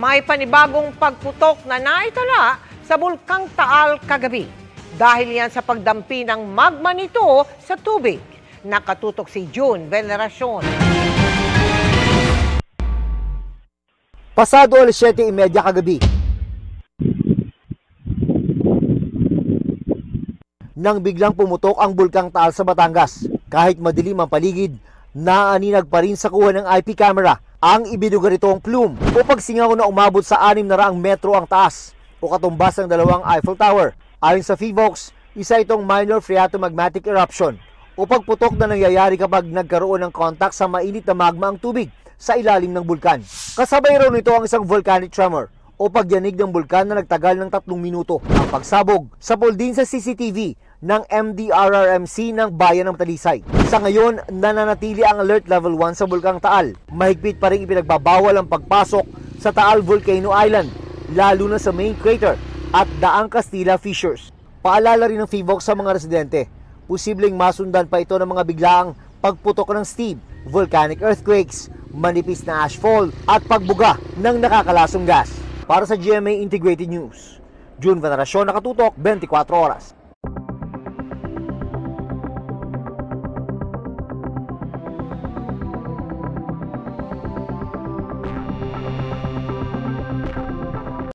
May panibagong pagputok na naitala sa Bulkang Taal kagabi. Dahil yan sa pagdampi ng magma nito sa tubig. Nakatutok si June Veneracion. Pasado alas 7:30 kagabi, nang biglang pumutok ang Bulkang Taal sa Batangas. Kahit madilim ang paligid, naaninag pa rin sa kuha ng IP camera ang ibinuga nitong plume o pagsingaw na umabot sa 600 metro ang taas o katumbas ng 2 Eiffel Tower. Ayon sa PHIVOLCS, isa itong minor phreatomagmatic eruption o pagputok na nangyayari kapag nagkaroon ng contact sa mainit na magma ang tubig sa ilalim ng bulkan. Kasabay raw nito ang isang volcanic tremor o pagyanig ng bulkan na nagtagal ng 3 minuto. Ang pagsabog sa din sa CCTV ng MDRRMC ng Bayan ng Talisay. Sa ngayon, nananatili ang Alert Level 1 sa Bulkang Taal. Mahigpit pa rin ipinagbabawal ang pagpasok sa Taal Volcano Island, lalo na sa main crater at Daang Castilla Fissures. Paalala rin ng PHIVOLCS sa mga residente, posibleng masundan pa ito ng mga biglaang pagputok ng steep, volcanic earthquakes, manipis na ashfall at pagbuga ng nakakalasong gas. Para sa GMA Integrated News, June Veneracion, nakatutok 24 oras.